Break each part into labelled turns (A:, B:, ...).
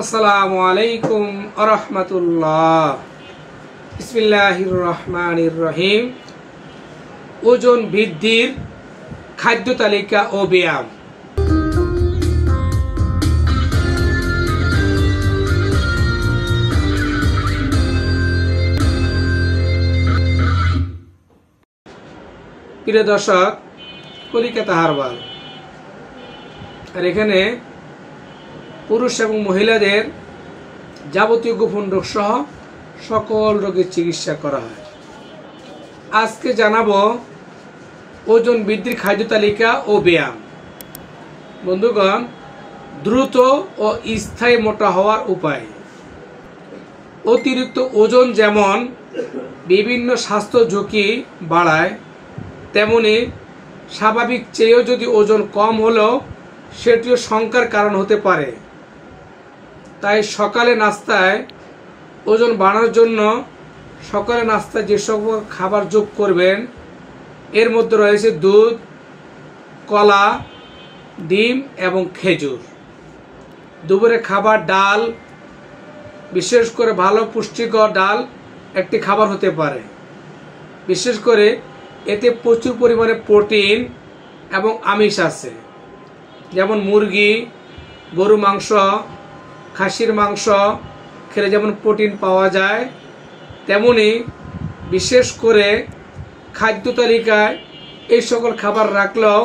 A: আসসালামু আলাইকুম ওয়া রাহমাতুল্লাহ। বিসমিল্লাহির রহমানির রহিম। ওজন বৃদ্ধির খাদ্য তালিকা ও ব্যায়াম। প্রিয় দর্শক, কলিকাতা হারবাল, আর এখানে পুরুষ এবং মহিলাদের যাবতীয় গোপন রোগ সহ সকল রোগের চিকিৎসা করা হয়। আজকে জানাবো ওজন বৃদ্ধির খাদ্য তালিকা ও ব্যায়াম। বন্ধুগণ, দ্রুত ও স্থায়ী মোটা হওয়ার উপায়। অতিরিক্ত ওজন যেমন বিভিন্ন স্বাস্থ্য ঝুঁকি বাড়ায়, তেমনি স্বাভাবিক চেয়েও যদি ওজন কম হলেও সেটিও শঙ্কার কারণ হতে পারে। তাই সকালে নাস্তায় ওজন বাড়ানোর জন্য সকালে নাস্তায় যে সকল খাবার যোগ করবেন, এর মধ্যে রয়েছে দুধ, কলা, ডিম এবং খেজুর। দুপুরে খাবার ডাল, বিশেষ করে ভালো পুষ্টিকর ডাল একটি খাবার হতে পারে। বিশেষ করে এতে প্রচুর পরিমাণে প্রোটিন এবং আমিষ আছে, যেমন মুরগি, গরু মাংস, খাসির মাংস খেলে যেমন প্রোটিন পাওয়া যায়, তেমনি বিশেষ করে খাদ্য তালিকায় এই সকল খাবার রাখলেও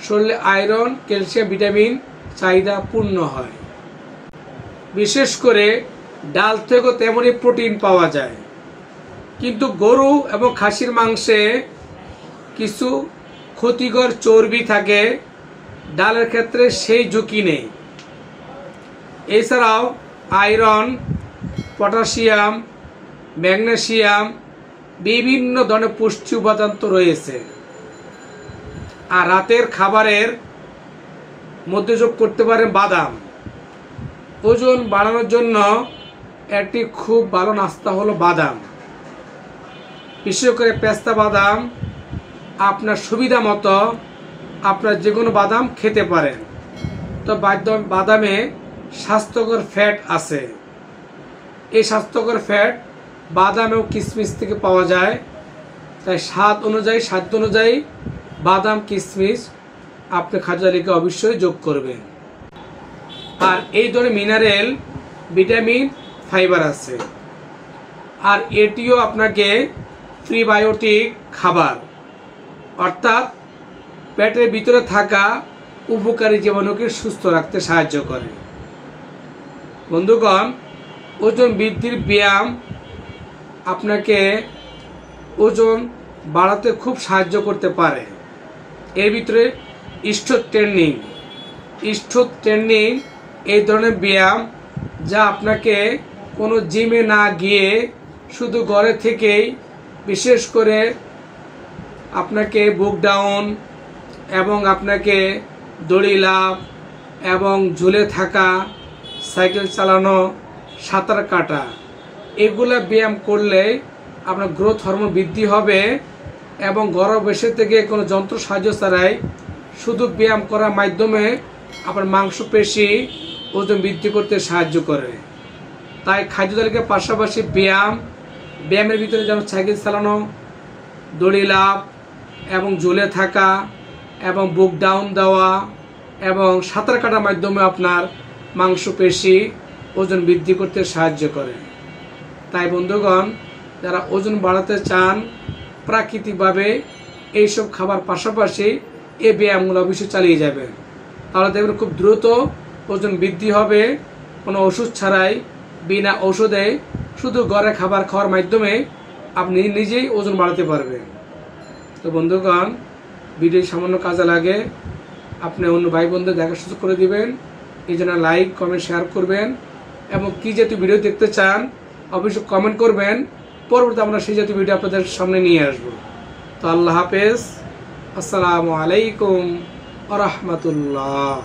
A: শরীরে আয়রন, ক্যালসিয়াম, ভিটামিন চাহিদা পূর্ণ হয়। বিশেষ করে ডাল থেকেও তেমনি প্রোটিন পাওয়া যায়, কিন্তু গরু এবং খাসির মাংসে কিছু ক্ষতিকর চর্বি থাকে, ডালের ক্ষেত্রে সেই ঝুঁকি নেই। এছাড়াও আয়রন, পটাশিয়াম, ম্যাগনেসিয়াম, বিভিন্ন ধরনের পুষ্টি উপাদান তো রয়েছে। আর রাতের খাবারের মধ্যে যোগ করতে পারেন বাদাম। ওজন বাড়ানোর জন্য একটি খুব ভালো নাস্তা হলো বাদাম। বিশেষ করে পেস্তা বাদাম আপনার সুবিধা মতো আপনার যে কোনো বাদাম খেতে পারেন। তো বাদামে স্বাস্থ্যকর ফ্যাট আছে। এই স্বাস্থ্যকর ফ্যাট বাদাম এবং কিশমিশ থেকে পাওয়া যায়। তাই স্বাদ অনুযায়ী বাদাম, কিশমিশ আপনি খাদ্য তালিকায় অবশ্যই যোগ করবেন। আর এই ধরনের মিনারেল, ভিটামিন, ফাইবার আছে। আর এটিও আপনাকে প্রিবায়োটিক খাবার, অর্থাৎ পেটের ভিতরে থাকা উপকারী জীবাণুকে সুস্থ রাখতে সাহায্য করে। বন্ধুগণ, ওজন বৃদ্ধির ব্যায়াম আপনাকে ওজন বাড়াতে খুব সাহায্য করতে পারে। এর ভিতরে স্ট্রোক ট্রেনিং এই ধরনের ব্যায়াম, যা আপনাকে কোনো জিমে না গিয়ে শুধু ঘরে থেকেই, বিশেষ করে আপনাকে বুক ডাউন এবং আপনাকে দড়ি লাফ এবং ঝুলে থাকা, সাইকেল চালানো, সাঁতার কাটা, এগুলা ব্যায়াম করলে আপনার গ্রোথ হরমোন বৃদ্ধি হবে এবং ঘরে বসে থেকে কোনো যন্ত্র সাহায্য ছাড়াই শুধু ব্যায়াম করার মাধ্যমে আপনার মাংসপেশি ওজন বৃদ্ধি করতে সাহায্য করে। তাই খাদ্য তালিকার পাশাপাশি ব্যায়ামের ভিতরে যেমন সাইকেল চালানো, দড়ি লাফ এবং ঝুলে থাকা এবং বুক ডাউন দেওয়া এবং সাঁতার কাটার মাধ্যমে আপনার মাংসপেশি ওজন বৃদ্ধি করতে সাহায্য করে। তাই বন্ধুগণ, যারা ওজন বাড়াতে চান প্রাকৃতিকভাবে এইসব খাবার পাশাপাশি এই ব্যায়ামগুলো অবশ্যই চালিয়ে যাবেন। তাহলে দেখবেন খুব দ্রুত ওজন বৃদ্ধি হবে, কোনো ওষুধ ছাড়াই, বিনা ঔষধে, শুধু ঘরে খাবার খাওয়ার মাধ্যমে আপনি নিজেই ওজন বাড়াতে পারবেন। তো বন্ধুগণ, ভিডিও সামান্য কাজে লাগে আপনি অন্য ভাই বোনদের দেখার সুযোগ করে দিবেন। এই জন্য লাইক, কমেন্ট, শেয়ার করবেন এবং কি জাতীয় ভিডিও দেখতে চান অবশ্যই কমেন্ট করবেন। পরবর্তী আমরা সেই জাতীয় ভিডিও আপনাদের সামনে নিয়ে আসবো। তো আল্লাহ হাফেজ। আসসালামু আলাইকুম ওয়া রাহমাতুল্লাহ।